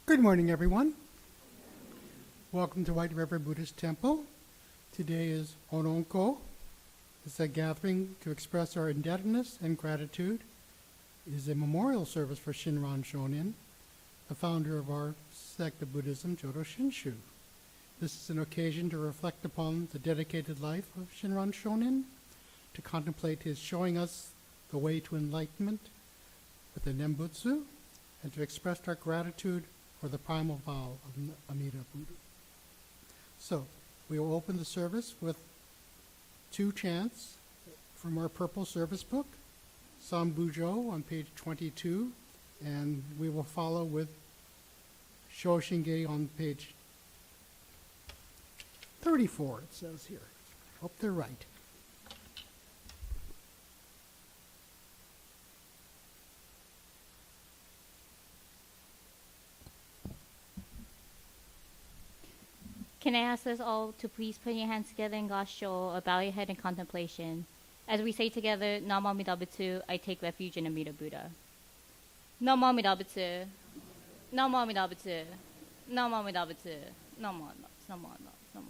Good morning, everyone. Welcome to White River Buddhist Temple. Today is Ononko. It's a gathering to express our indebtedness and gratitude. It is a memorial service for Shinran Shonin, the founder of our sect of Buddhism, Jodo Shinshu. This is an occasion to reflect upon the dedicated life of Shinran Shonin, to contemplate his showing us the way to enlightenment with the Nembutsu, and to express our gratitude for the primal vow of Amida Buddha. So, we will open the service with 2 chants from our purple service book, Sambujo on page 22, and we will follow with Shoshinge on page 34, it says here. Hope they're right. Can I ask us all to please put your hands together in Gasho or bow your head in contemplation? As we say together, Namo Amida Butsu, I take refuge in Amida Buddha. Namo Amida Butsu, Namo Amida Butsu, Namo Amida Butsu, Namo Namo Namo.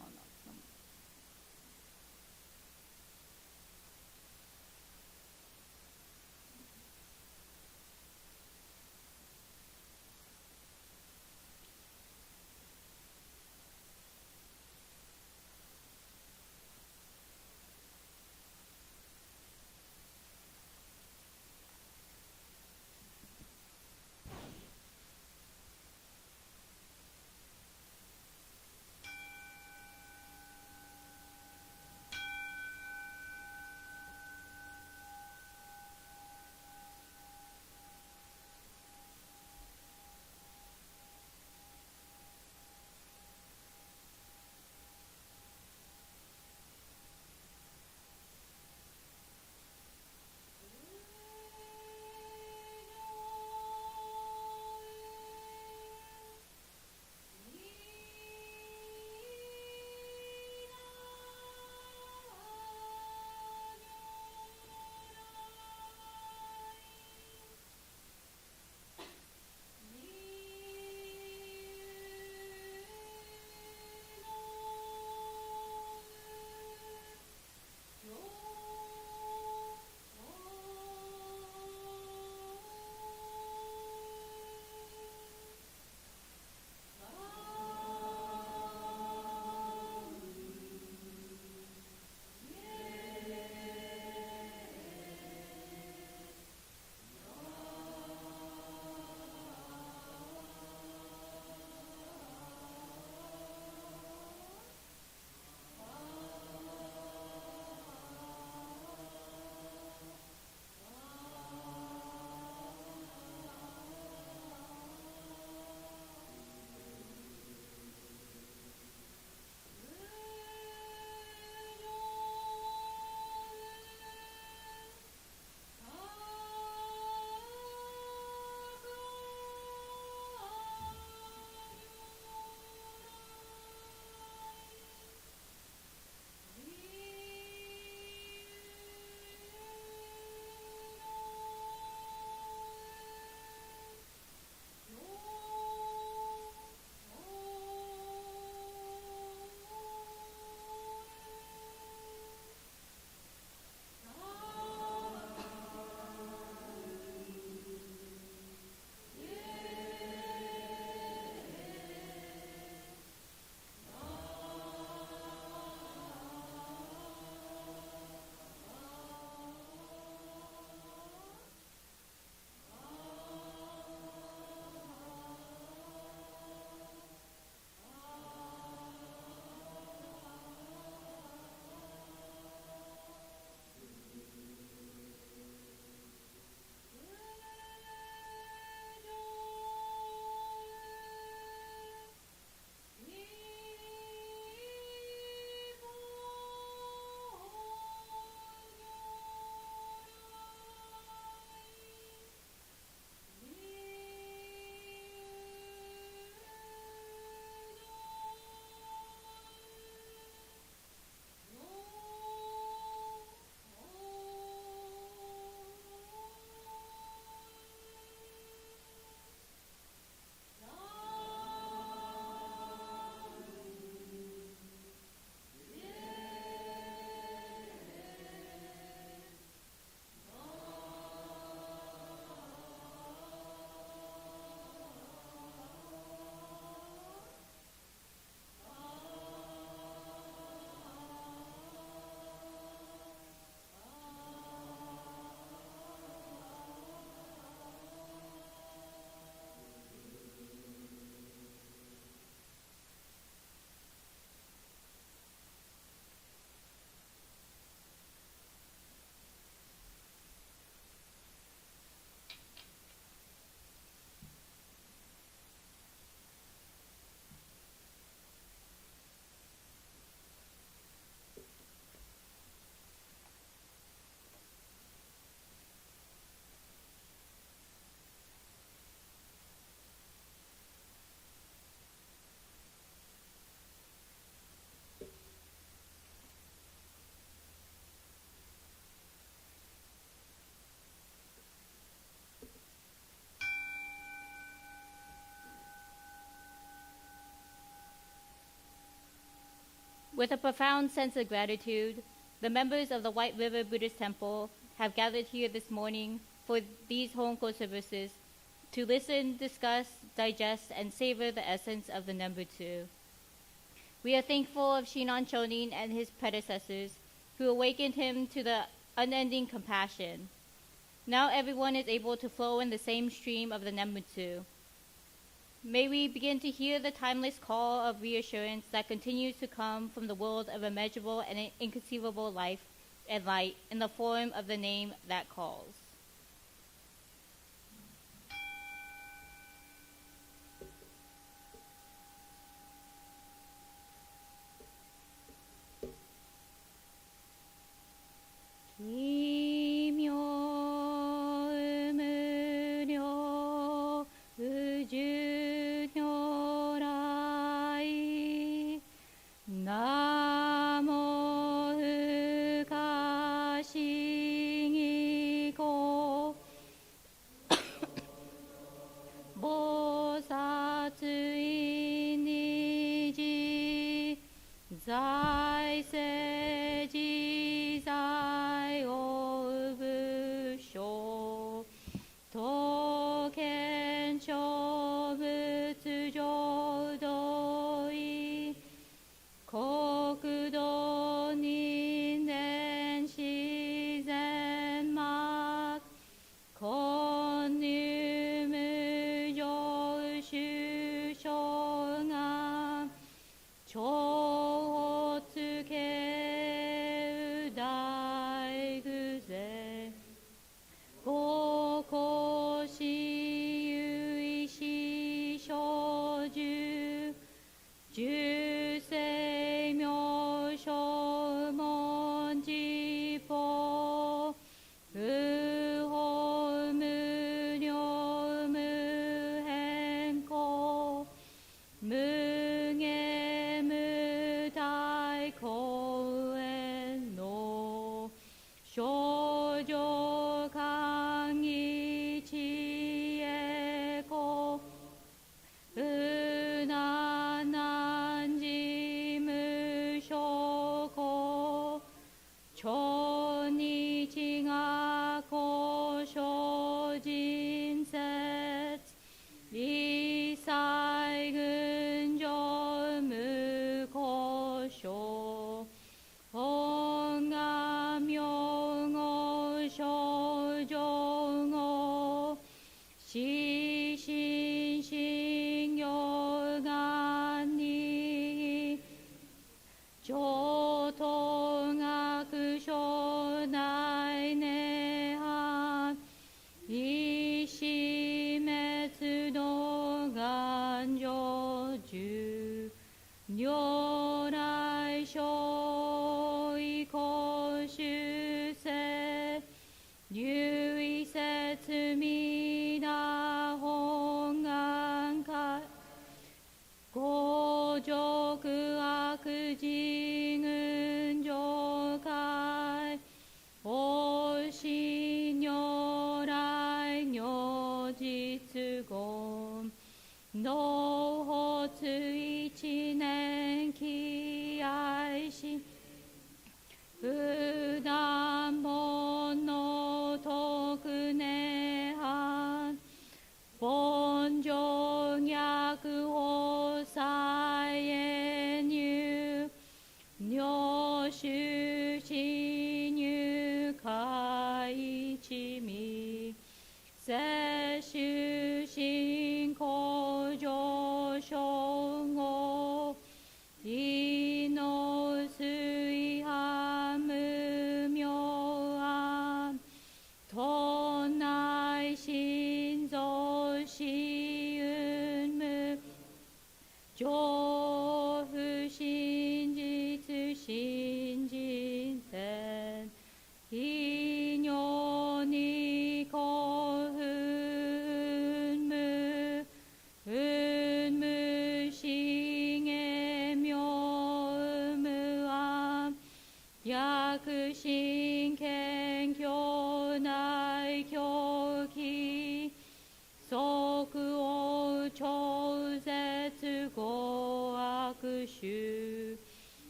With a profound sense of gratitude, the members of the White River Buddhist Temple have gathered here this morning for these Honko services to listen, discuss, digest, and savor the essence of the number two. We are thankful of Shinon Chonin and his predecessors who awakened him to the unending compassion. Now everyone is able to flow in the same stream of the number two. May we begin to hear the timeless call of reassurance that continues to come from the world of immeasurable and inconceivable life and light in the form of the name that calls.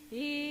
이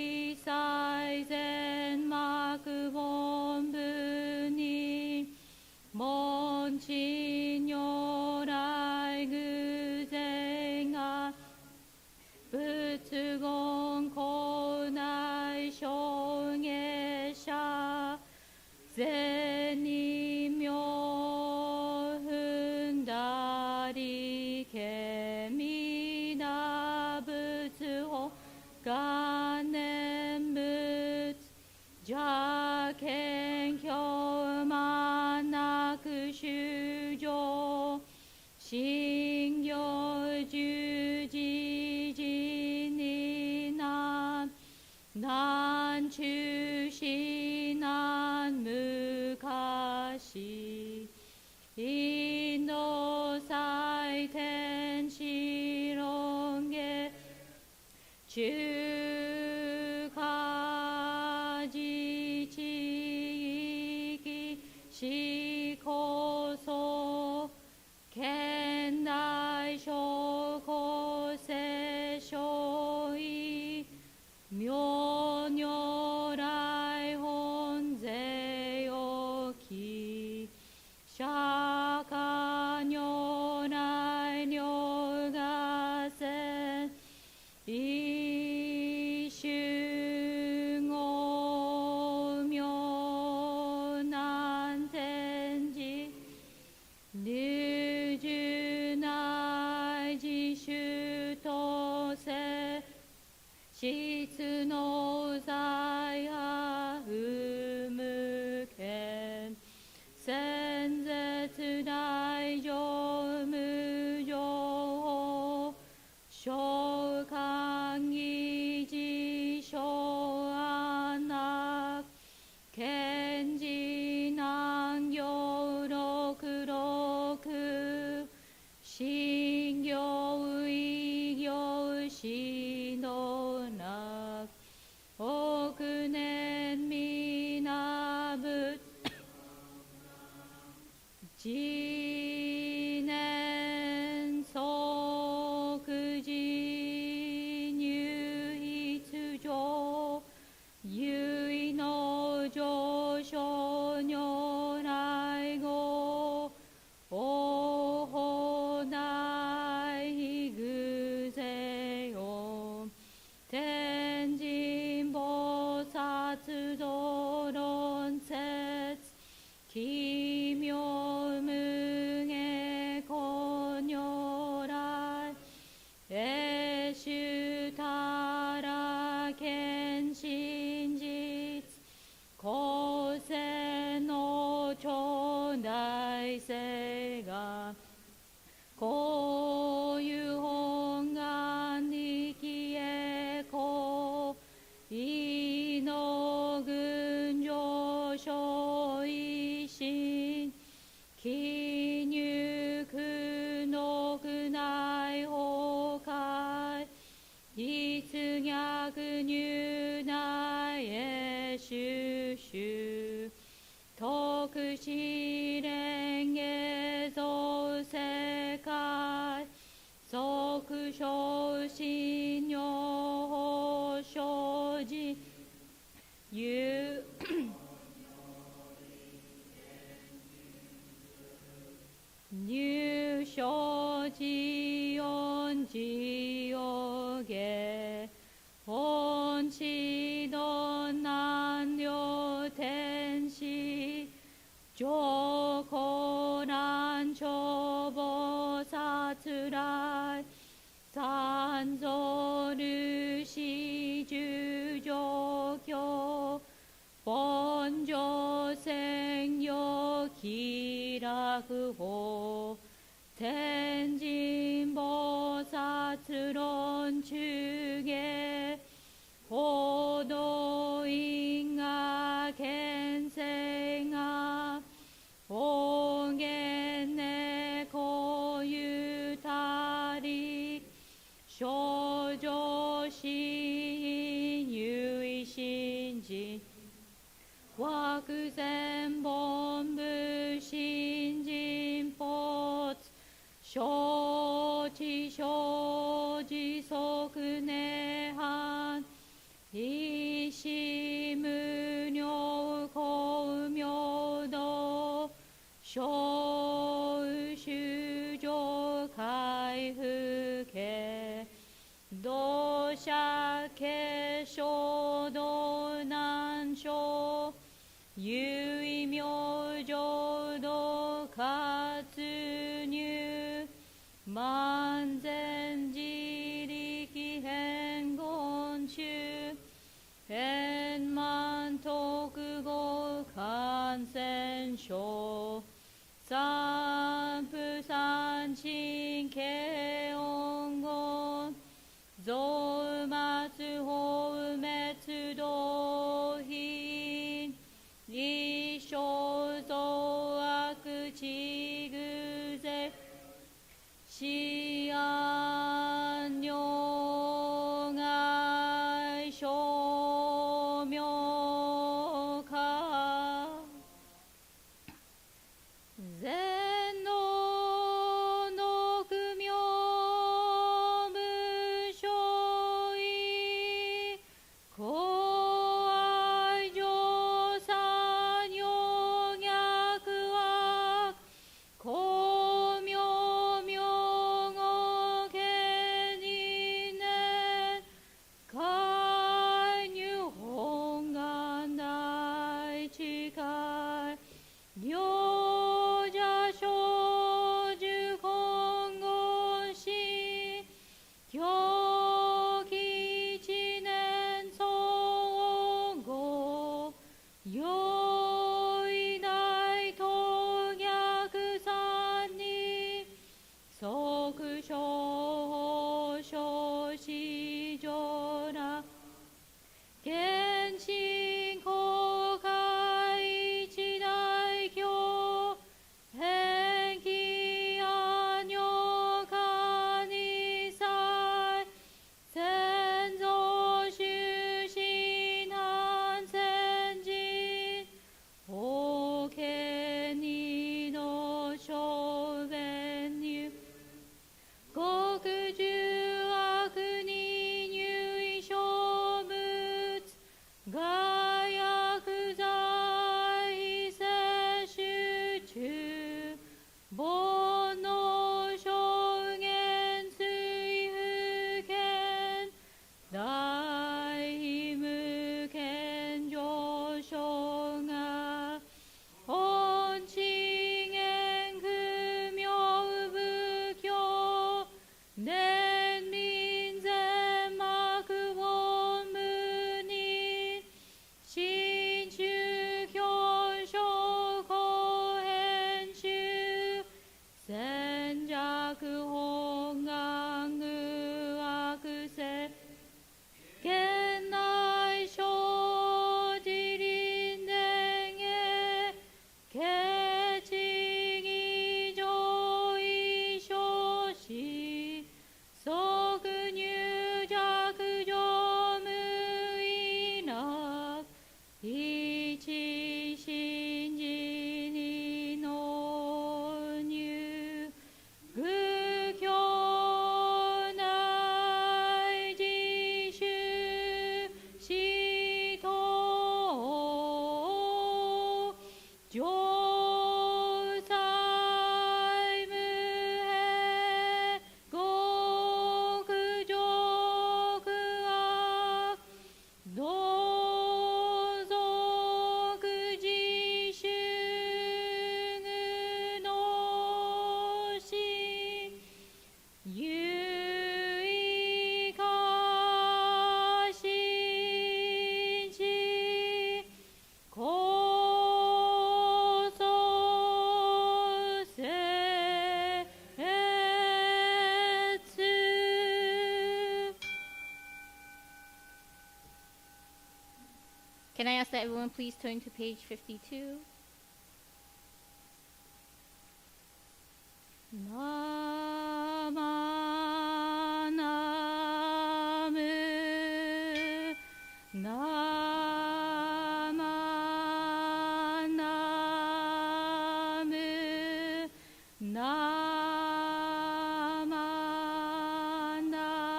主家自地域しこそ現代諸国世所意妙如来本税をき釈迦如来如がせ一種語妙難天寺流樹内自主とせ質の在派有無権先絶大乗無常召喚議事小安楽賢治難行六六信行異行しのな億年皆仏自年即時入筆上唯の上昇如来語おほない偶然を天神菩薩道論説奇妙無下古如来永主たら見真実後世の頂戴性がこういう本願力へこいの群上昇一心記入苦の苦内崩壊立逆入内へ収集特使連下造世界即小信用法生じ有入所自音自用下本知道難量天使上高難長菩薩来三蔵ルシ十上教本上専用気楽法天神菩薩論中下報道因果見性が方言ねこゆたり少女心有意信じ惑前本部新人没承知承知即涅槃一心無量光明道小修上回復家同社継承道難所有意明浄土活入万全自力変言中変満特語感染症三不三神慶音言増末法滅道品一 Can I ask that everyone please turn to page 52? Nama Namu Nama Namu Nama Namu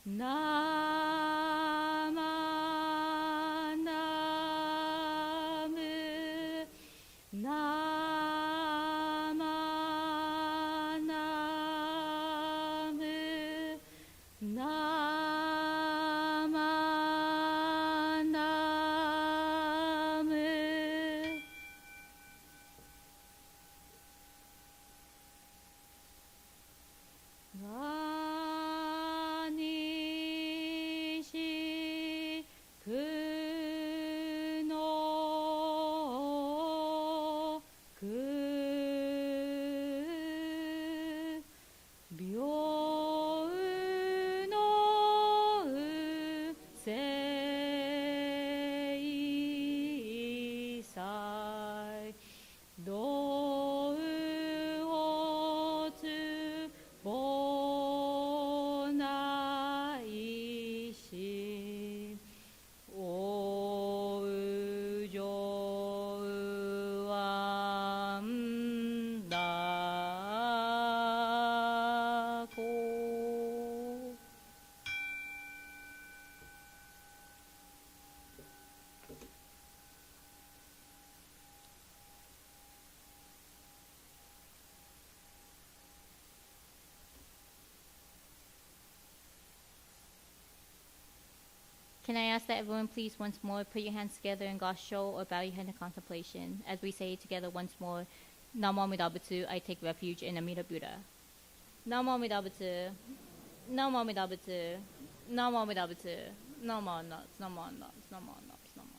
Nama Namu Nama Namu Nama Namu. Vanishi kuno ku byou no seisai dou o tsubonai shi oujou andako. Can I ask that everyone please once more put your hands together in Gosho or bow your head in contemplation as we say together once more, Namo Amida Butsu, I take refuge in Amida Buddha. Namo Amida Butsu, Namo Amida Butsu, Namo Amida Butsu, Namo Nuts, Namo Nuts, Namo Nuts, Namo Nuts.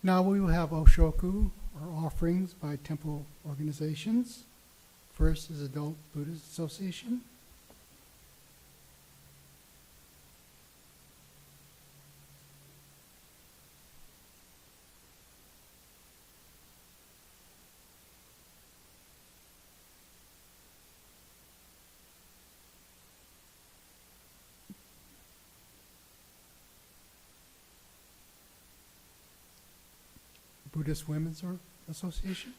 Now we will have Oshoku, or offerings by temple organizations. First is Adult Buddhist Association. Buddhist Women's Association.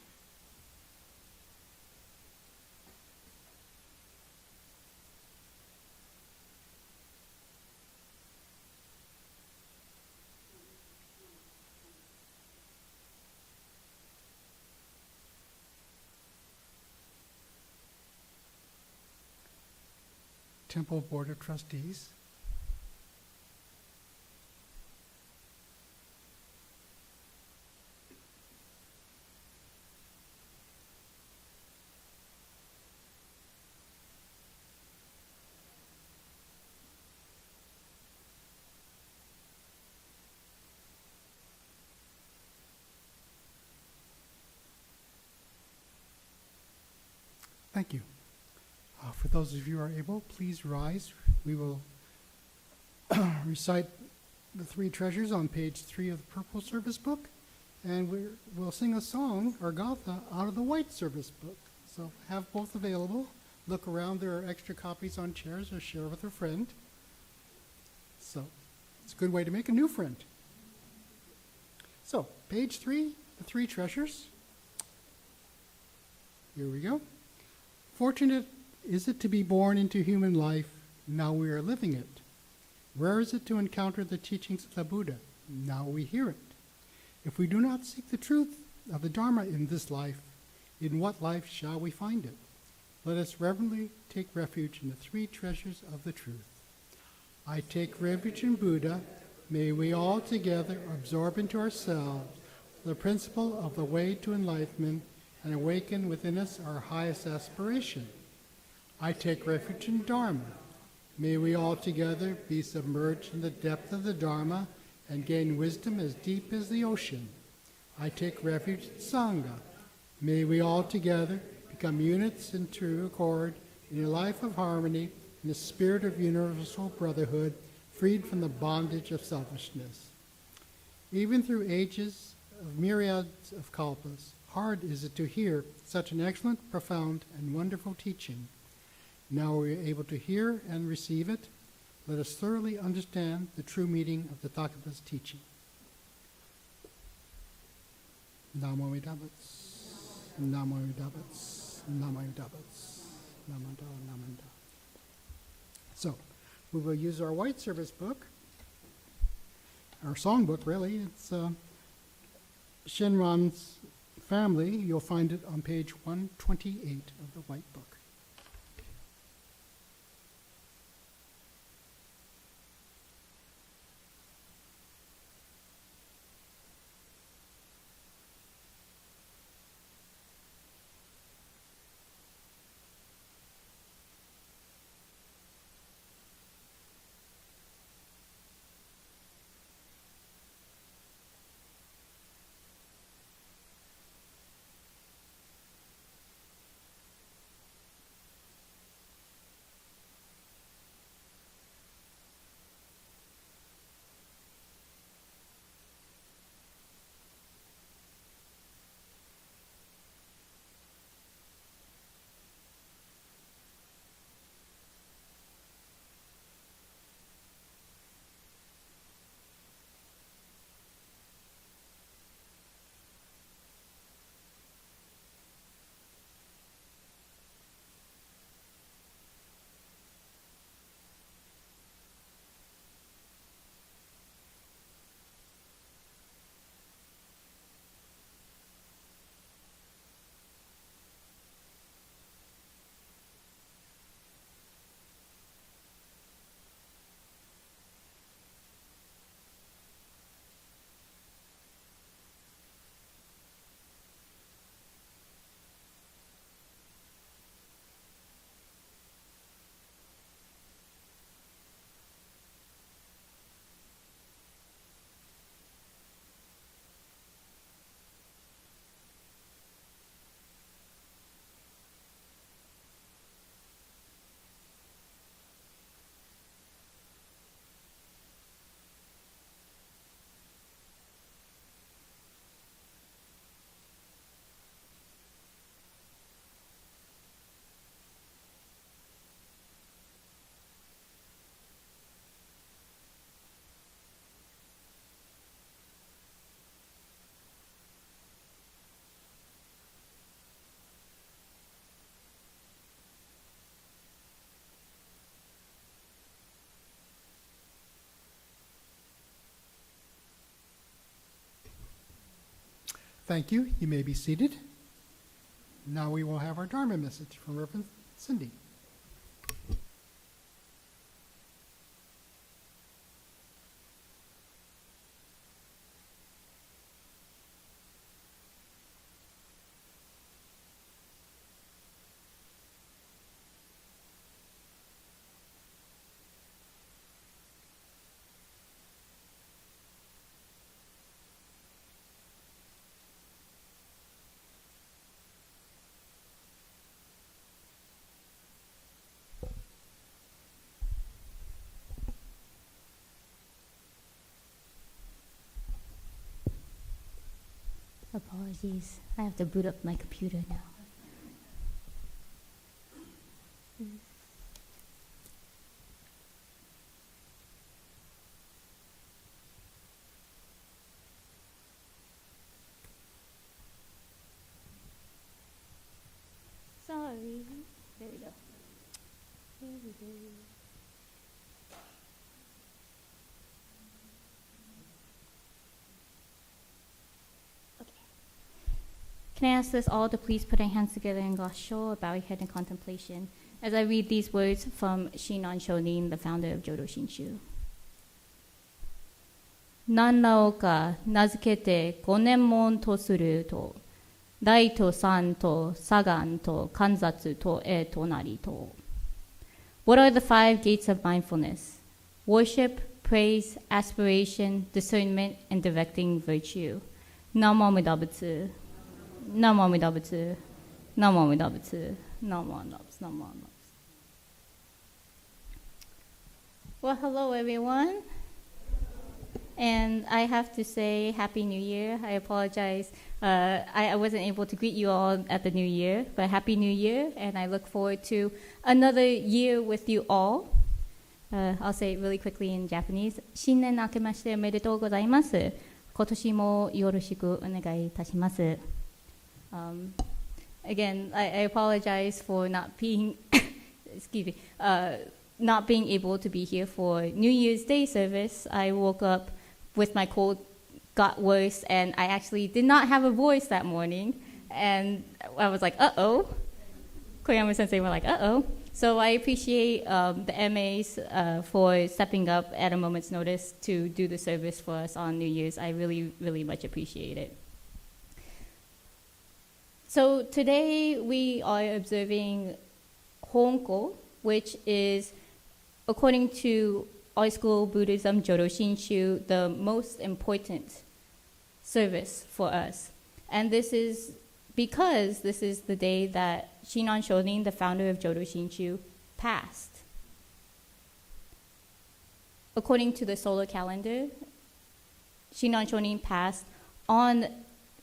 Temple Board of Trustees. Thank you. For those of you who are able, please rise. We will recite the three treasures on page 3 of the purple service book, and we'll sing a song, or gatha, out of the white service book. So have both available. Look around, there are extra copies on chairs, or share with a friend. So it's a good way to make a new friend. So page 3, the three treasures. Here we go. Fortunate is it to be born into human life, now we are living it. Rare is it to encounter the teachings of the Buddha, now we hear it. If we do not seek the truth of the Dharma in this life, in what life shall we find it? Let us reverently take refuge in the three treasures of the truth. I take refuge in Buddha. May we all together absorb into ourselves the principle of the way to enlightenment and awaken within us our highest aspiration. I take refuge in Dharma. May we all together be submerged in the depth of the Dharma and gain wisdom as deep as the ocean. I take refuge in Sangha. May we all together become units in true accord in a life of harmony in the spirit of universal brotherhood, freed from the bondage of selfishness. Even through ages of myriads of kalpas, hard is it to hear such an excellent, profound, and wonderful teaching. Now we are able to hear and receive it. Let us thoroughly understand the true meaning of the Tathagata's teaching. Namo Vidabats, Namo Vidabats, Namo Vidabats, Namanda, Namanda. So, we will use our white service book, our songbook really. It's Shinran's Family. You'll find it on page 128 of the white book. Thank you. You may be seated. Now we will have our Dharma message from Reverend Cindy. Apologies. I have to boot up my computer now. Sorry. There we go. There we go. Can I ask us all to please put our hands together in Gassho, bow your head in contemplation, as I read these words from Shinran Shonin, the founder of Jodo Shinshu. Nanra oka nazukete gonemon to suru to, dai to san to sagan to kanzatsu to e tonari to. What are the 5 gates of mindfulness? Worship, praise, aspiration, discernment, and directing virtue. Namo Amida Butsu. Namo Amida Butsu. Namo Amida Butsu. Namo Amida Butsu. Namo Amida Butsu. Well, hello everyone. And I have to say Happy New Year. I apologize. I wasn't able to greet you all at the New Year, but Happy New Year, and I look forward to another year with you all. I'll say it really quickly in Japanese. 新年明けましておめでとうございます。今年もよろしくお願いいたします。Again, I apologize for not being, excuse me, not being able to be here for New Year's Day service. I woke up with my cold, got worse, and I actually did not have a voice that morning. And I was like, uh-oh. Koyama-sensei were like, uh-oh. So I appreciate the MAs for stepping up at a moment's notice to do the service for us on New Year's. I really, really much appreciate it. So today we are observing Honko, which is, according to our school Buddhism, Jodo Shinshu, the most important service for us. And this is because this is the day that Shinran Shonin, the founder of Jodo Shinshu, passed. According to the solar calendar, Shinran Shonin passed on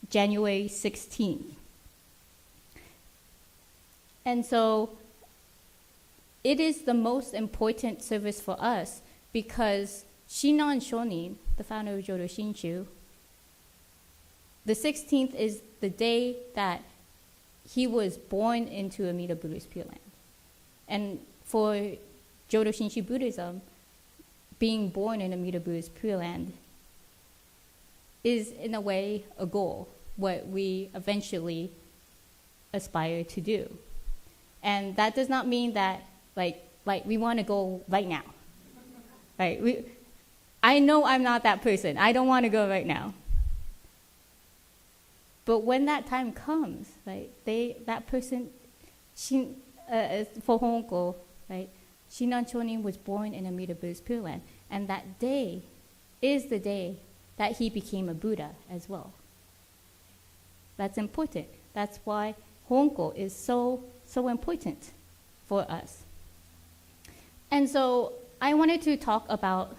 January 16th. And so it is the most important service for us because Shinran Shonin, the founder of Jodo Shinshu, the 16th is the day that he was born into Amida Buddhist Pure Land. And for Jodo Shinshu Buddhism, being born in Amida Buddhist Pure Land is, in a way, a goal, what we eventually aspire to do. And that does not mean that, like we want to go right now. Right? I know I'm not that person. I don't want to go right now. But when that time comes, right, that person, for Honko, right, Shinran Shonin was born in Amida Buddhist Pure Land, and that day is the day that he became a Buddha as well. That's important. That's why Honko is so important for us. And so I wanted to talk about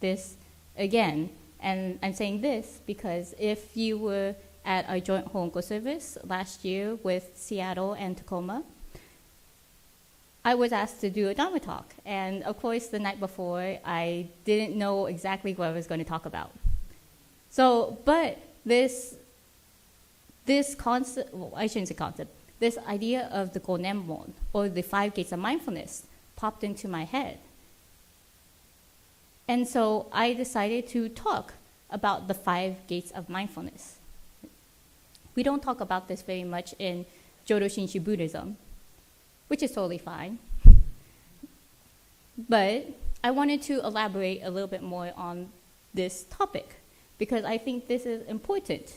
this again, and I'm saying this because if you were at our joint Honko service last year with Seattle and Tacoma, I was asked to do a Dharma talk. And of course, the night before, I didn't know exactly what I was going to talk about. So, but this concept, well, I shouldn't say concept, this idea of the Gonenmon, or the 5 gates of mindfulness, popped into my head. And so I decided to talk about the 5 gates of mindfulness. We don't talk about this very much in Jodo Shinshu Buddhism, which is totally fine. But I wanted to elaborate a little bit more on this topic because I think this is important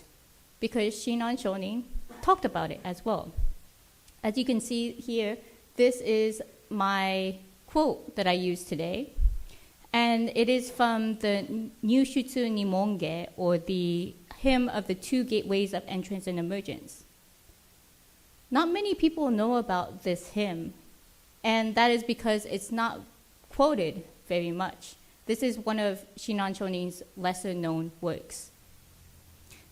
because Shinran Shonin talked about it as well. As you can see here, this is my quote that I used today. And it is from the Nyushutsu Nimonge, or the hymn of the 2 gateways of entrance and emergence. Not many people know about this hymn, and that is because it's not quoted very much. This is one of Shinran Shonin's lesser-known works.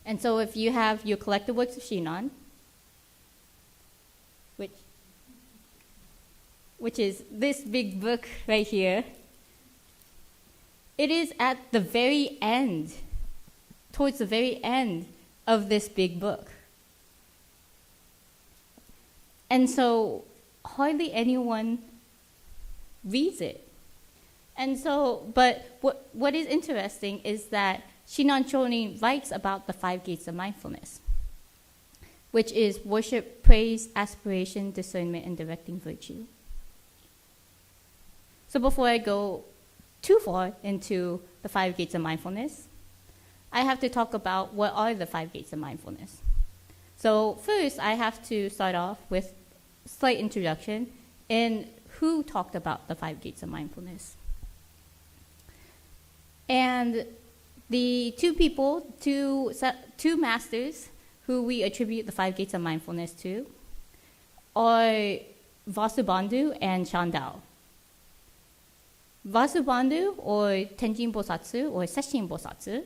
And so if you have your collected works of Shinran, which is this big book right here, it is at the very end, towards the very end of this big book. And so hardly anyone reads it. And so, but what is interesting is that Shinran Shonin writes about the 5 gates of mindfulness, which is worship, praise, aspiration, discernment, and directing virtue. So before I go too far into the 5 gates of mindfulness, I have to talk about what are the 5 gates of mindfulness. So first, I have to start off with a slight introduction in who talked about the 5 gates of mindfulness. And the two masters who we attribute the 5 gates of mindfulness to are Vasubandhu and Shandao. Vasubandhu, or Tenjin Bosatsu, or Sesshin Bosatsu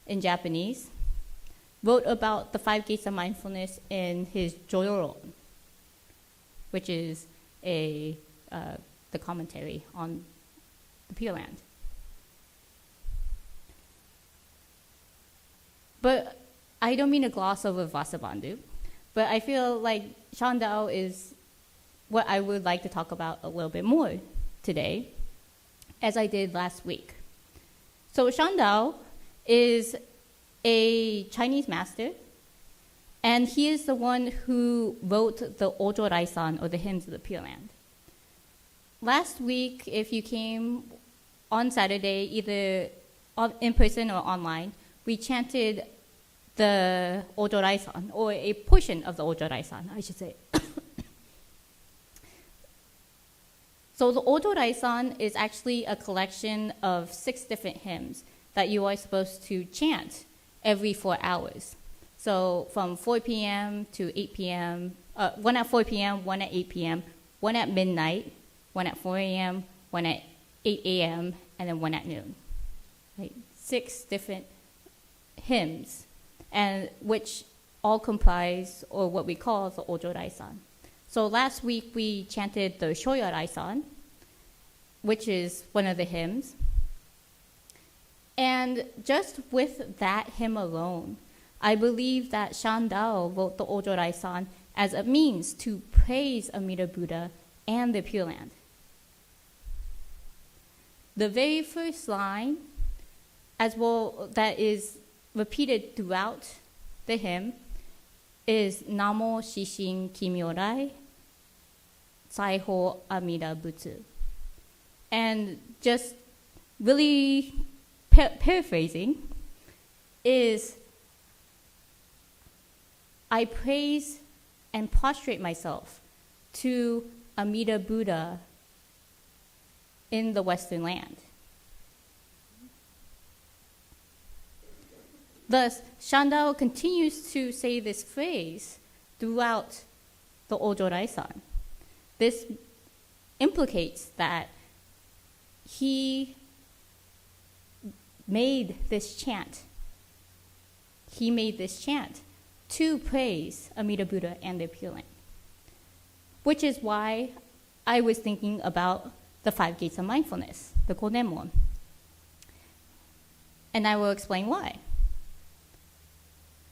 in Japanese, wrote about the 5 gates of mindfulness in his Joyoron, which is the commentary on the Pure Land. But I don't mean to gloss over Vasubandhu, but I feel like Shandao is what I would like to talk about a little bit more today, as I did last week. So Shandao is a Chinese master, and he is the one who wrote the Ojo Raisan, or the hymns of the Pure Land. Last week, if you came on Saturday, either in person or online, we chanted the Ojo Raisan, or a portion of the Ojo Raisan, I should say. So the Ojo Raisan is actually a collection of 6 different hymns that you are supposed to chant every 4 hours. So from 4 p.m. to 8 p.m., one at 4 p.m., one at 8 p.m., one at midnight, one at 4 a.m., one at 8 a.m., and then one at noon. Right? 6 different hymns, and which all comprise, or what we call, the Ojo Raisan. So last week we chanted the Shoya Raisan, which is one of the hymns. And just with that hymn alone, I believe that Shandao wrote the Ojo Raisan as a means to praise Amida Buddha and the Pure Land. The very first line, as well, that is repeated throughout the hymn, is Namo Shishin Kimyorai Saiho Amida Butsu. And just really paraphrasing is, I praise and prostrate myself to Amida Buddha in the Western land. Thus, Shandao continues to say this phrase throughout the Ojo Raisan. This implicates that he made this chant. He made this chant to praise Amida Buddha and the Pure Land, which is why I was thinking about the 5 gates of mindfulness, the Konemon. And I will explain why.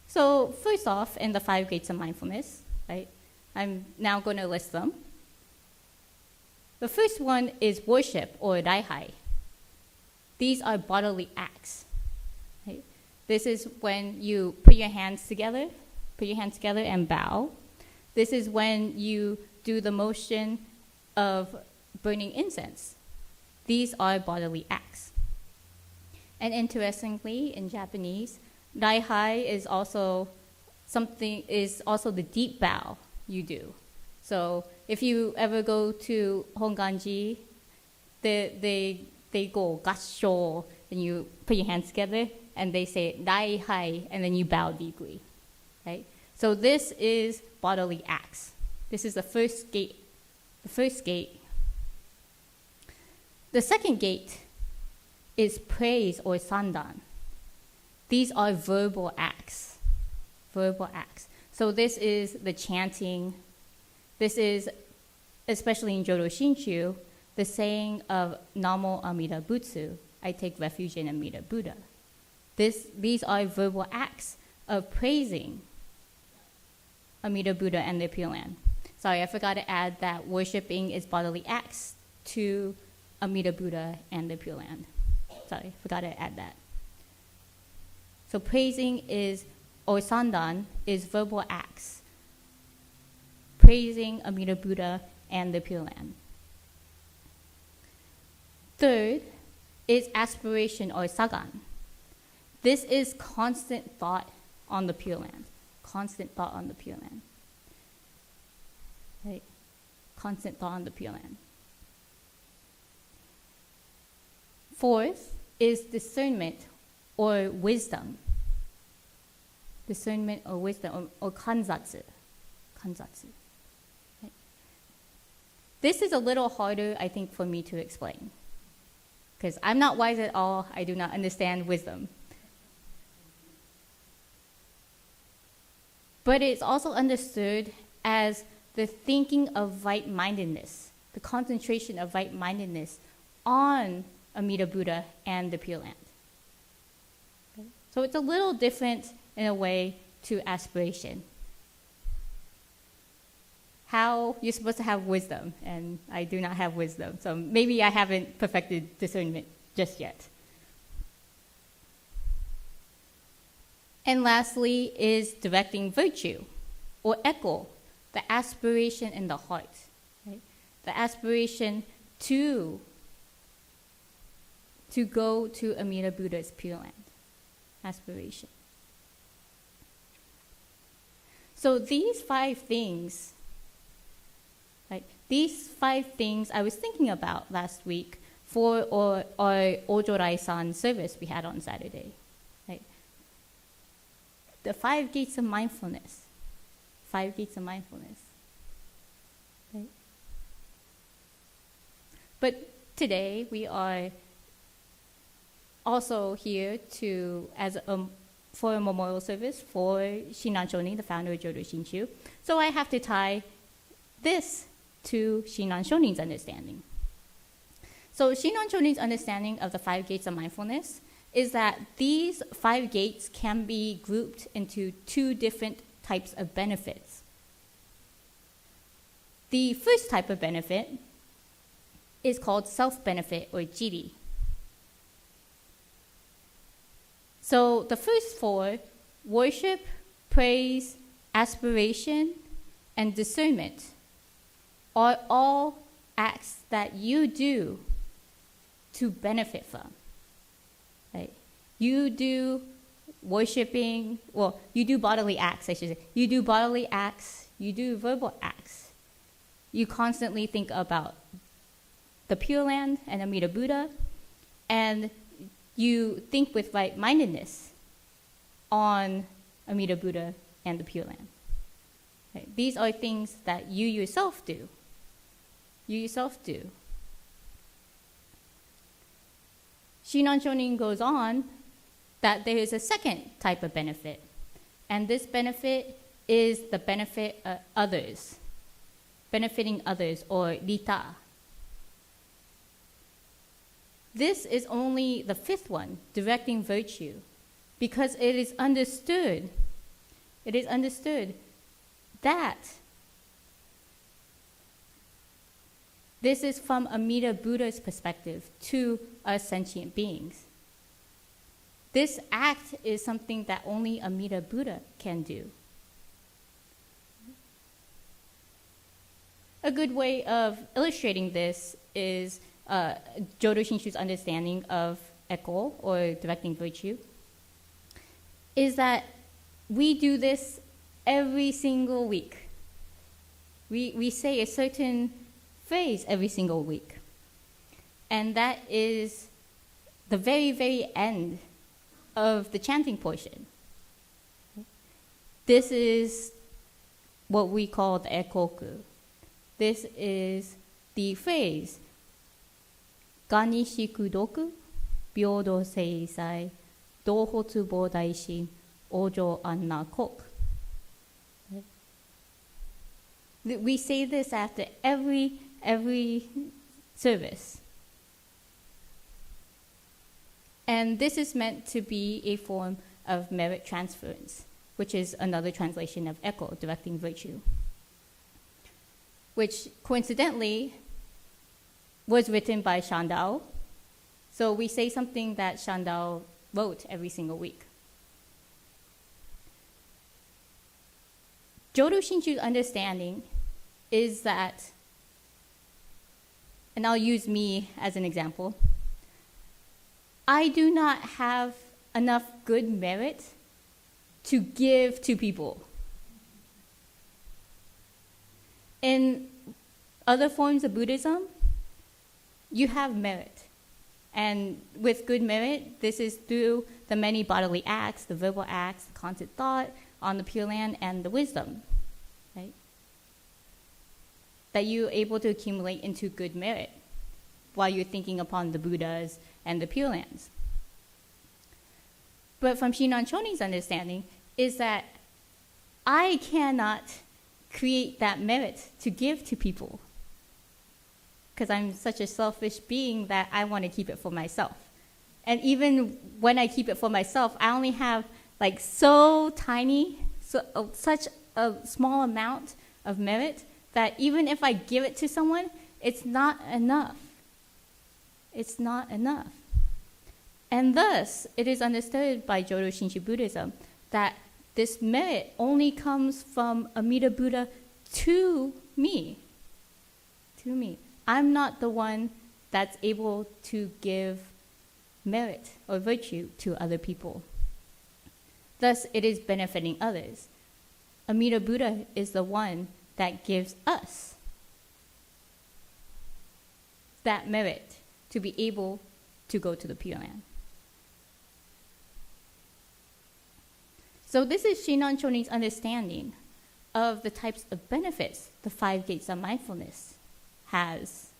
So first off, in the 5 gates of mindfulness, right, I'm now going to list them. The first one is worship, or daihai. These are bodily acts. Right? This is when you put your hands together and bow. This is when you do the motion of burning incense. These are bodily acts. And interestingly, in Japanese, daihai is also the deep bow you do. So if you ever go to Honganji, they go gassho, and you put your hands together, and they say daihai, and then you bow deeply. Right? So this is bodily acts. This is the first gate. The second gate is praise, or sandan. These are verbal acts. So this is the chanting. This is, especially in Jodo Shinshu, the saying of Namo Amida Butsu, I take refuge in Amida Buddha. These are verbal acts of praising Amida Buddha and the Pure Land. Sorry, I forgot to add that worshiping is bodily acts to Amida Buddha and the Pure Land. Sorry, forgot to add that. So praising is, or sandan, is verbal acts, praising Amida Buddha and the Pure Land. Third is aspiration, or sagan. This is constant thought on the Pure Land. Constant thought on the Pure Land. Right? Constant thought on the Pure Land. Fourth is discernment or wisdom. Discernment or wisdom, or kanzatsu. Kanzatsu. Right? This is a little harder, I think, for me to explain. Because I'm not wise at all, I do not understand wisdom. But it's also understood as the thinking of right-mindedness, the concentration of right-mindedness on Amida Buddha and the Pure Land. Okay? So it's a little different in a way to aspiration. How you're supposed to have wisdom, and I do not have wisdom, so maybe I haven't perfected discernment just yet. And lastly is directing virtue, or echo, the aspiration in the heart. Right? The aspiration to go to Amida Buddha's Pure Land. Aspiration. So these 5 things, right? These 5 things I was thinking about last week for our Ojorai-san service we had on Saturday. Right? The 5 gates of mindfulness. 5 gates of mindfulness. Right? But today we are also here for a memorial service for Shinran Shonin, the founder of Jodo Shinshu. So I have to tie this to Shinran Shonin's understanding. So Shinran Shonin's understanding of the 5 gates of mindfulness is that these 5 gates can be grouped into 2 different types of benefits. The first type of benefit is called self-benefit, or jiri. So the first 4, worship, praise, aspiration, and discernment, are all acts that you do to benefit from. Right? You do worshiping, you do bodily acts, I should say. You do bodily acts, you do verbal acts. You constantly think about the Pure Land and Amida Buddha, and you think with right-mindedness on Amida Buddha and the Pure Land. Right? These are things that you yourself do. You yourself do. Shinran Shonin goes on that there is a second type of benefit, and this benefit is the benefit of others, benefiting others, or rita. This is only the 5th one, directing virtue, because it is understood that this is from Amida Buddha's perspective to us sentient beings. This act is something that only Amida Buddha can do. A good way of illustrating this is Jodo Shinshu's understanding of echo, or directing virtue, is that we do this every single week. We say a certain phrase every single week. And that is the very, very end of the chanting portion. This is what we call the ekoku. This is the phrase, Ganishiku doku, byodo seisai, dohotsu bodaishin, ojo anna kok. We say this after every service. And this is meant to be a form of merit transference, which is another translation of echo, directing virtue, which coincidentally was written by Shandao. So we say something that Shandao wrote every single week. Jodo Shinshu's understanding is that, and I'll use me as an example, I do not have enough good merit to give to people. In other forms of Buddhism, you have merit. And with good merit, this is through the many bodily acts, the verbal acts, the constant thought on the Pure Land, and the wisdom, right? That you're able to accumulate into good merit while you're thinking upon the Buddhas and the Pure Lands. But from Shinran Choni's understanding is that I cannot create that merit to give to people because I'm such a selfish being that I want to keep it for myself. And even when I keep it for myself, I only have like such a small amount of merit that even if I give it to someone, it's not enough. It's not enough. And thus, it is understood by Jodo Shinshu Buddhism that this merit only comes from Amida Buddha to me. To me. I'm not the one that's able to give merit or virtue to other people. Thus, it is benefiting others. Amida Buddha is the one that gives us that merit to be able to go to the Pure Land. So this is Shinran Choni's understanding of the types of benefits the 5 gates of mindfulness has.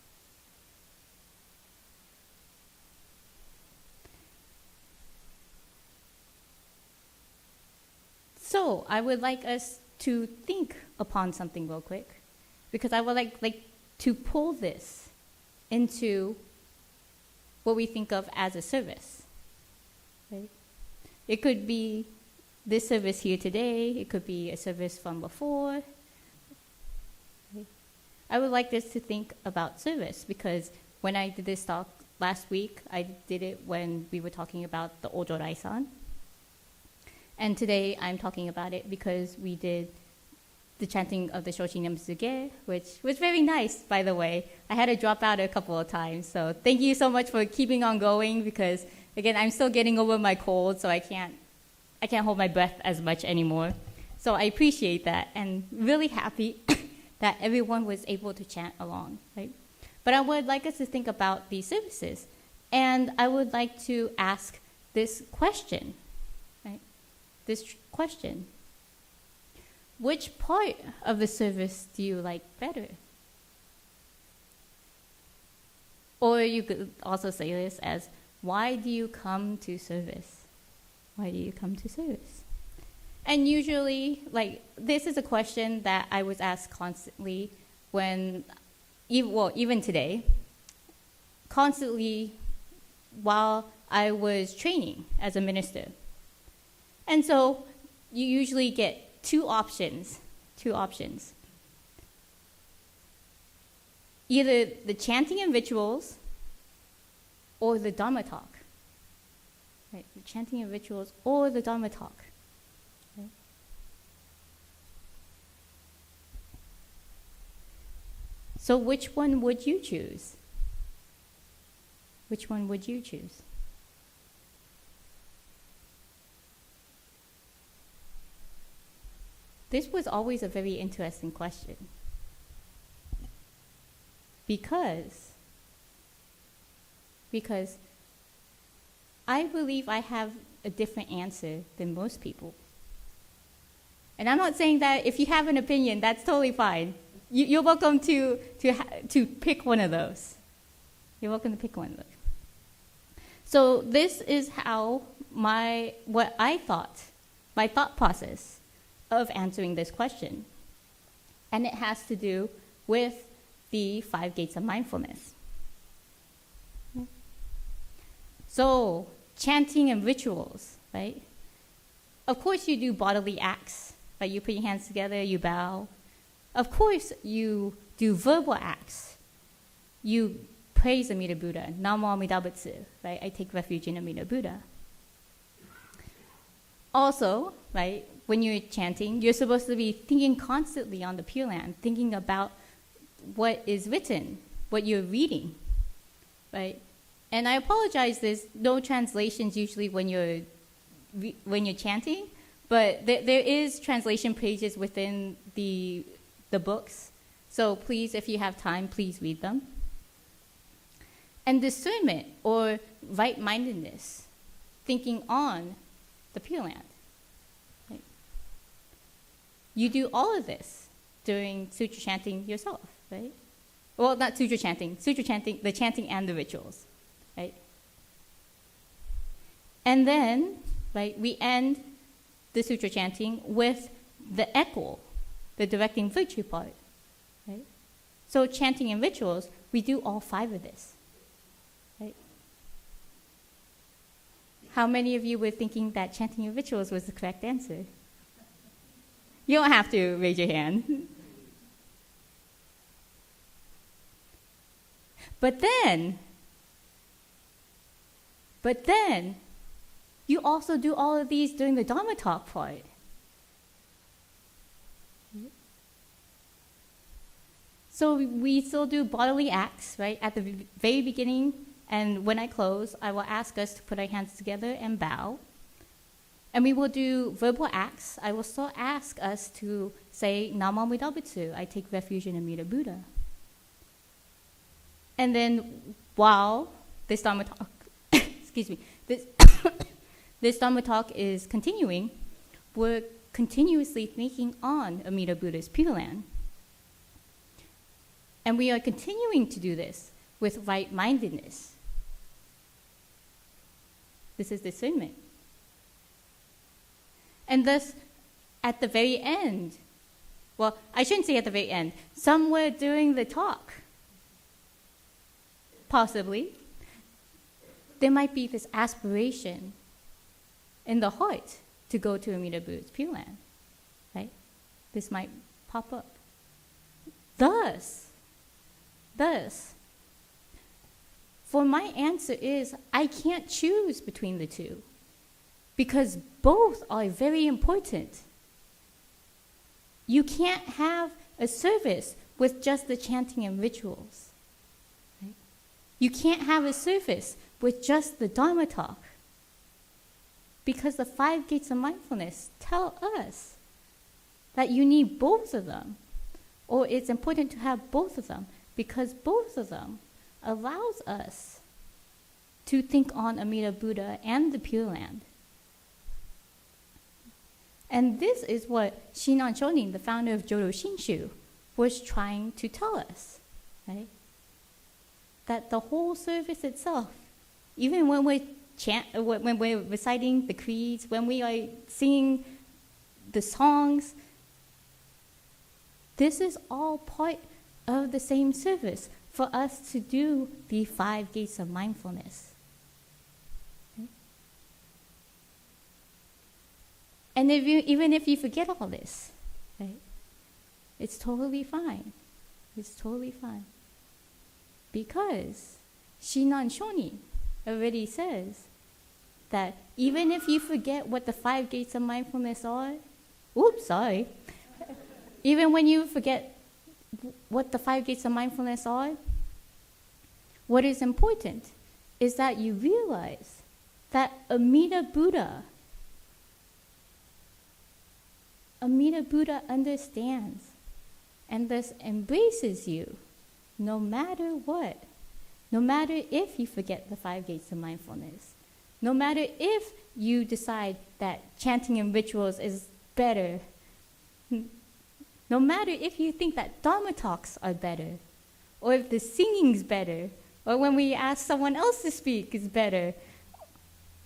So I would like us to think upon something real quick, because I would like to pull this into what we think of as a service. Right? It could be this service here today. It could be a service from before. Right? I would like us to think about service, because when I did this talk last week, I did it when we were talking about the Ojo Rai-san. And today I'm talking about it because we did the chanting of the Shoshinyam Suge, which was very nice, by the way. I had to drop out a couple of times, so thank you so much for keeping on going, because again, I'm still getting over my cold, so I can't hold my breath as much anymore. So I appreciate that, and really happy that everyone was able to chant along, right? But I would like us to think about these services, and I would like to ask this question, right? This question. Which part of the service do you like better? Or you could also say this as, why do you come to service? Why do you come to service? And usually, this is a question that I was asked constantly even today, constantly while I was training as a minister. And so you usually get two options. Either the chanting and rituals or the Dharma talk. Right? The chanting and rituals or the Dharma talk. Right? So which one would you choose? Which one would you choose? This was always a very interesting question, because I believe I have a different answer than most people. And I'm not saying that if you have an opinion, that's totally fine. You're welcome to pick one of those. You're welcome to pick one of those. So this is how my thought process of answering this question. And it has to do with the 5 gates of mindfulness. So, chanting and rituals, right? Of course you do bodily acts, right? You put your hands together, you bow. Of course you do verbal acts. You praise Amida Buddha, Namo Amida Butsu, right? I take refuge in Amida Buddha. Also, right, when you're chanting, you're supposed to be thinking constantly on the Pure Land, thinking about what is written, what you're reading, right? And I apologize, there's no translations usually when you're chanting, but there is translation pages within the books. So please, if you have time, please read them. And discernment, or right-mindedness, thinking on the Pure Land. Right? You do all of this during sutra chanting yourself, right? Well, not sutra chanting, the chanting and the rituals, right? And then, right, we end the sutra chanting with the echo, the directing virtue part, right? So chanting and rituals, we do all 5 of this, right? How many of you were thinking that chanting and rituals was the correct answer? You don't have to raise your hand. But then, you also do all of these during the Dharma talk part. So we still do bodily acts, right? At the very beginning, and when I close, I will ask us to put our hands together and bow. And we will do verbal acts. I will still ask us to say, Namah Amida Butsu, I take refuge in Amida Buddha. And then while this Dharma talk, excuse me, this Dharma talk is continuing, we're continuously thinking on Amida Buddha's Pure Land. And we are continuing to do this with right-mindedness. This is discernment. And thus, at the very end, well, I shouldn't say at the very end, somewhere during the talk, possibly, there might be this aspiration in the heart to go to Amida Buddha's Pure Land, right? This might pop up. Thus, for my answer is, I can't choose between the two, because both are very important. You can't have a service with just the chanting and rituals. Right? You can't have a service with just the Dharma talk, because the 5 gates of mindfulness tell us that you need both of them, or it's important to have both of them, because both of them allows us to think on Amida Buddha and the Pure Land. And this is what Shinan Shonin, the founder of Jodo Shinshu, was trying to tell us, right? That the whole service itself, even when we're reciting the creeds, when we are singing the songs, this is all part of the same service for us to do the 5 gates of mindfulness. Okay? And even if you forget all this, right, it's totally fine. It's totally fine. Because Shinan Shonin already says that even if you forget what the 5 gates of mindfulness are, even when you forget what the 5 gates of mindfulness are, what is important is that you realize that Amida Buddha understands and thus embraces you no matter what. No matter if you forget the 5 gates of mindfulness, no matter if you decide that chanting and rituals is better, no matter if you think that Dharma talks are better, or if the singing's better, or when we ask someone else to speak is better,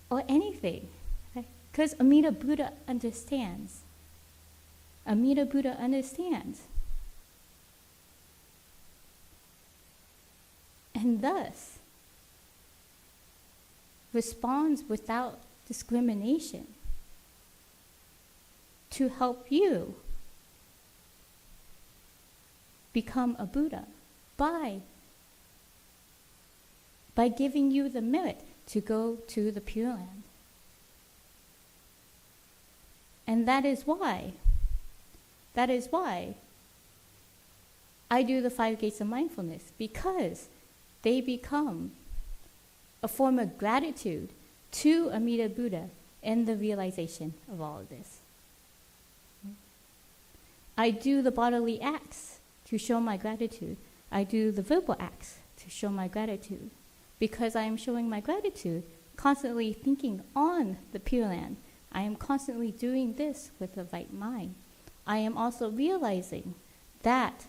or anything. Because Amida Buddha understands. Amida Buddha understands. And thus responds without discrimination to help you become a Buddha by giving you the merit to go to the Pure Land. And that is why I do the 5 gates of mindfulness, because they become a form of gratitude to Amida Buddha in the realization of all of this. I do the bodily acts to show my gratitude. I do the verbal acts to show my gratitude. because I am showing my gratitude, constantly thinking on the Pure Land. I am constantly doing this with the right mind. I am also realizing that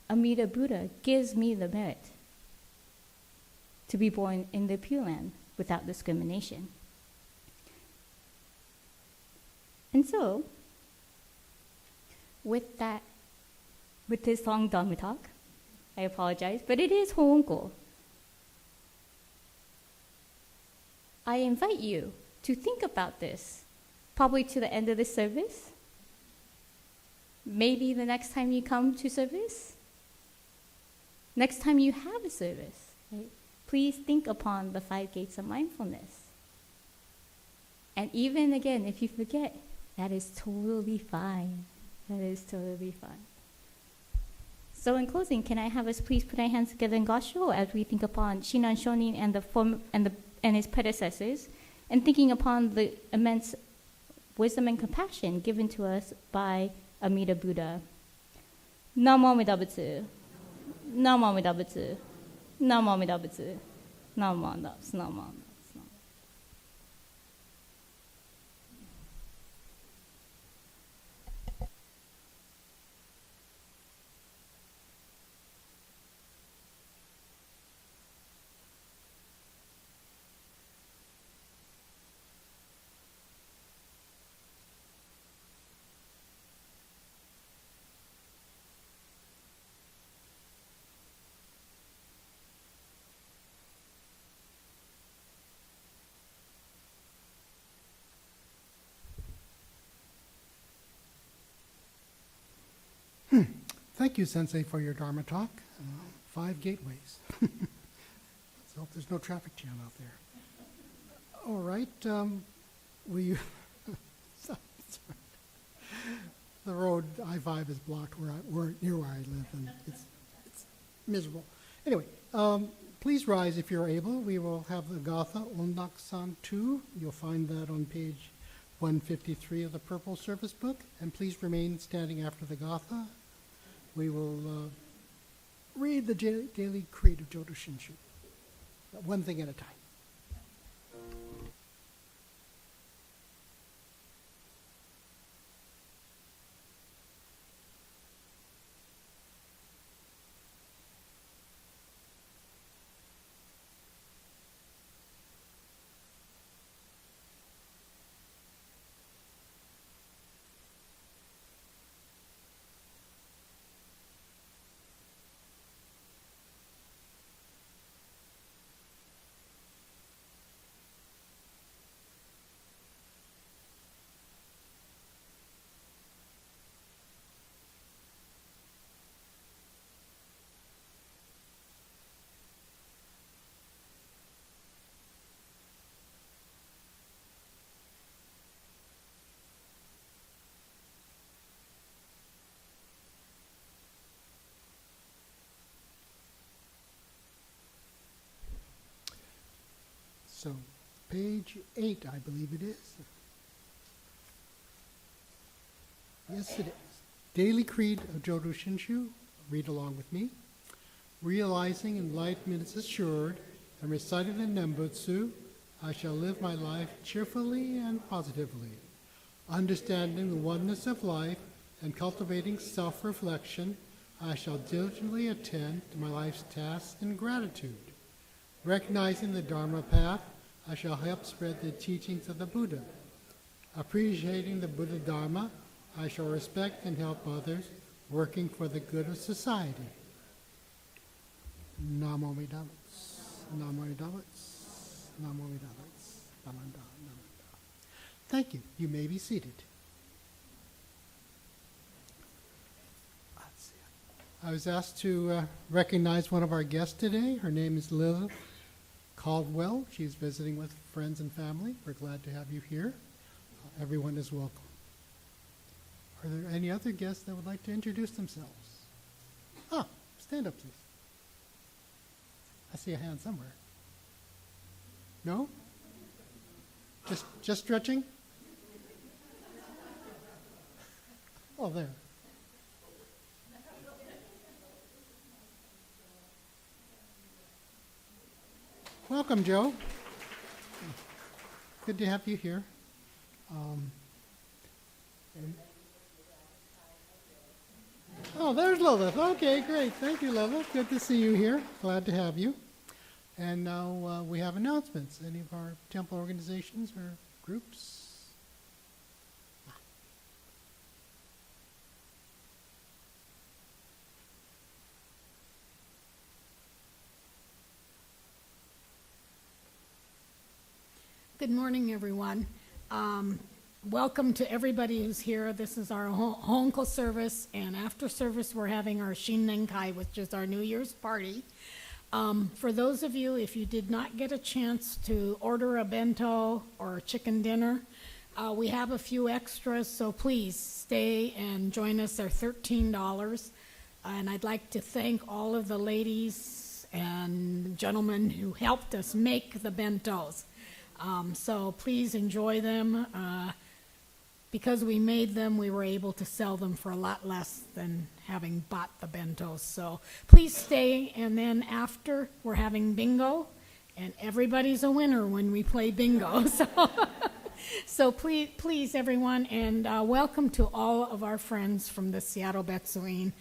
Amida Buddha gives me the merit to be born in the Pure Land without discrimination. And so, with this long Dharma talk, I apologize, but it is Ho'onko. I invite you to think about this, probably to the end of this service, maybe the next time you come to service, next time you have a service, right? Please think upon the 5 gates of mindfulness. And even again, if you forget, that is totally fine. That is totally fine. So in closing, can I have us please put our hands together in Gosho as we think upon Shinan Shonin and his predecessors, and thinking upon the immense wisdom and compassion given to us by Amida Buddha. Namo Amida Butsu. Namo Amida Butsu. Namo Amida Butsu. Namo Amida Butsu. Namo Amida Butsu. Thank you, Sensei, for your Dharma talk. 5 gateways. Let's hope there's no traffic jam out there. All right. The road, I-5, is blocked near where I live, and it's miserable. Anyway, please rise if you're able. We will have the Gatha Ondak-san 2. You'll find that on page 153 of the Purple Service Book. And please remain standing after the Gatha. We will read the daily creed of Jodo Shinshu, one thing at a time. So, page 8, I believe it is. Yes, it is. Daily Creed of Jodo Shinshu. Read along with me. Realizing enlightenment is assured and recited in Nembutsu, I shall live my life cheerfully and positively. Understanding the oneness of life and cultivating self-reflection, I shall diligently attend to my life's tasks in gratitude. Recognizing the Dharma path, I shall help spread the teachings of the Buddha. Appreciating the Buddha Dharma, I shall respect and help others, working for the good of society. Namo Amida Butsu. Namo Amida Butsu. Namo Amida Butsu. Namanda, namanda. Thank you. You may be seated. I was asked to recognize one of our guests today. Her name is Lil Caldwell. She's visiting with friends and family. We're glad to have you here. Everyone is welcome. Are there any other guests that would like to introduce themselves? Ah, stand up, please. I see a hand somewhere. No? Just stretching? Oh, there. Welcome, Joe. Good to have you here. And- oh, there's Lilith. Okay, great. Thank you, Lilith. Good to see you here. Glad to have you. And now we have announcements. Any of our temple organizations or groups? Good morning, everyone. Welcome to everybody who's here. This is our Honko service, and after service, we're having our Shinnenkai, which is our New Year's party. For those of you, if you did not get a chance to order a bento or a chicken dinner, we have a few extras, so please stay and join us. They're $13. And I'd like to thank all of the ladies and gentlemen who helped us make the bentos. So please enjoy them. Because we made them, we were able to sell them for a lot less than having bought the bentos. So please stay, and then after, we're having bingo, and everybody's a winner when we play bingo. So please, everyone, and welcome to all of our friends from the Seattle Betsuine.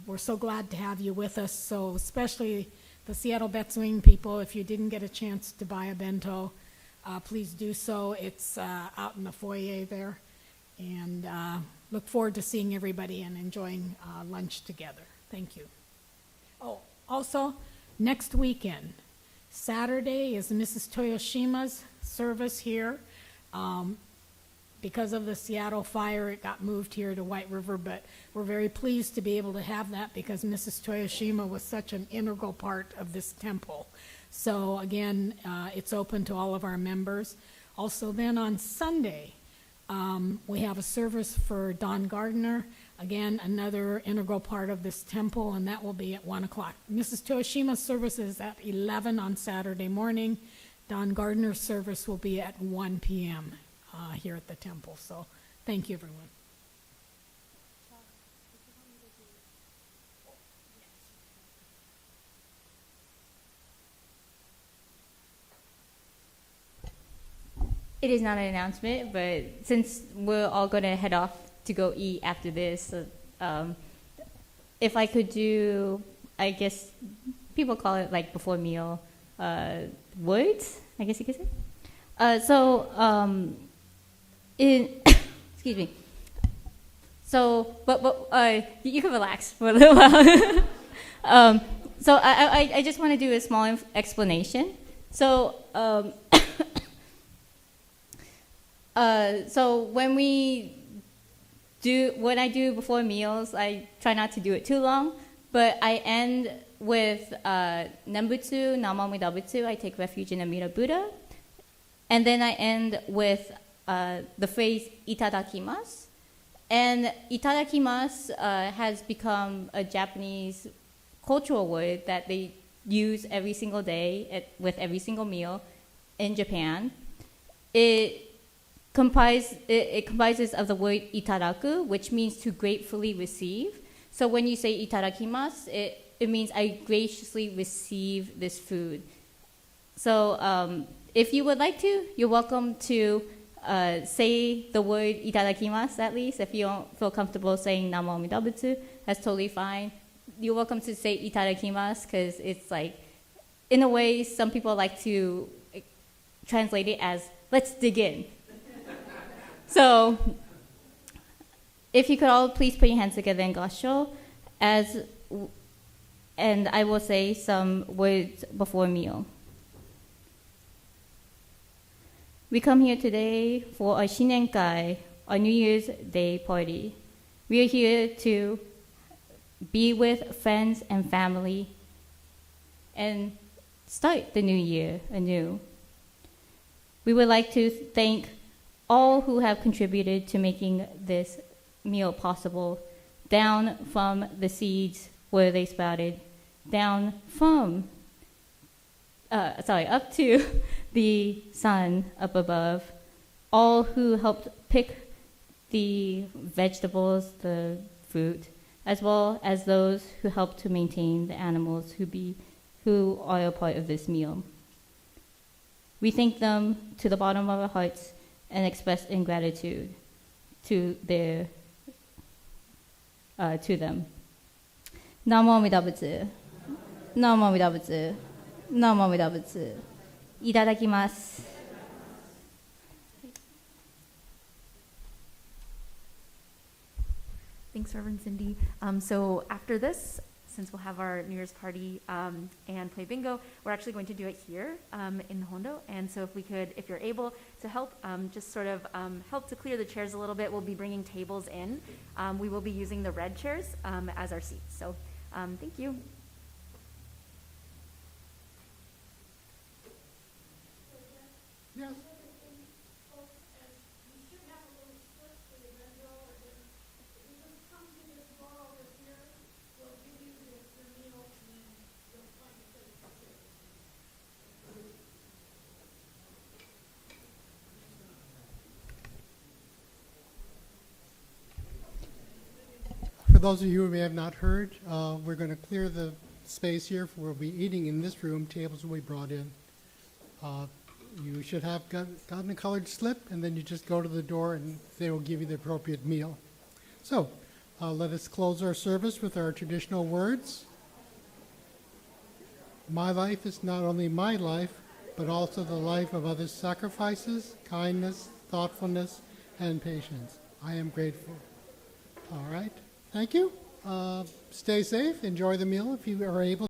We're so glad to have you with us, so especially the Seattle Betsuine people, if you didn't get a chance to buy a bento, please do so. It's out in the foyer there. And look forward to seeing everybody and enjoying lunch together. Thank you. Oh, also, next weekend, Saturday is Mrs. Toyoshima's service here. Because of the Seattle fire, it got moved here to White River, but we're very pleased to be able to have that because Mrs. Toyoshima was such an integral part of this temple. So again, it's open to all of our members. Also then on Sunday, we have a service for Don Gardner. Again, another integral part of this temple, and that will be at 1 o'clock. Mrs. Toyoshima's service is at 11 on Saturday morning. Don Gardner's service will be at 1 p.m. Here at the temple. So thank you, everyone. It is not an announcement, but since we're all going to head off to go eat after this, if I could do, I guess people call it like before meal, words, I guess you could say. Excuse me. So, but you can relax for a little while. So I just want to do a small explanation. So, so when I do before meals, I try not to do it too long, but I end with Nembutsu, Namamidabutsu, I take refuge in Amida Buddha, and then I end with the phrase itadakimasu. And itadakimasu has become a Japanese cultural word that they use every single day with every single meal in Japan. It comprises of the word itadaku, which means to gratefully receive. So when you say itadakimasu, it means I graciously receive this food. So if you would like to, you're welcome to say the word itadakimasu at least. If you don't feel comfortable saying namo midabutsu, that's totally fine. You're welcome to say itadakimasu because it's like, in a way, some people like to translate it as let's dig in. So if you could all please put your hands together in Gassho, and I will say some words before meal. We come here today for our Shinenkai, our New Year's Day party. We are here to be with friends and family and start the new year anew. We would like to thank all who have contributed to making this meal possible, down from the seeds where they sprouted, down from, up to the sun up above, all who helped pick the vegetables, the fruit, as well as those who helped to maintain the animals who are a part of this meal. We thank them to the bottom of our hearts and express ingratitude to them. Namo Amida Butsu. Namo Amida Butsu. Namo Amida Butsu. Itadakimasu. Thanks, Reverend Cindy. So after this, since we'll have our New Year's party and play bingo, we're actually going to do it here in the Hondo. And so if you're able to help, just sort of help to clear the chairs a little bit. We'll be bringing tables in. We will be using the red chairs as our seats. So thank you. Yes. For those of you who may have not heard, we're going to clear the space here. We'll be eating in this room. Tables will be brought in. You should have gotten a colored slip, and then you just go to the door, and they will give you the appropriate meal. So let us close our service with our traditional words. My life is not only my life, but also the life of others' sacrifices, kindness, thoughtfulness, and patience. I am grateful. All right. Thank you. Stay safe. Enjoy the meal if you are able.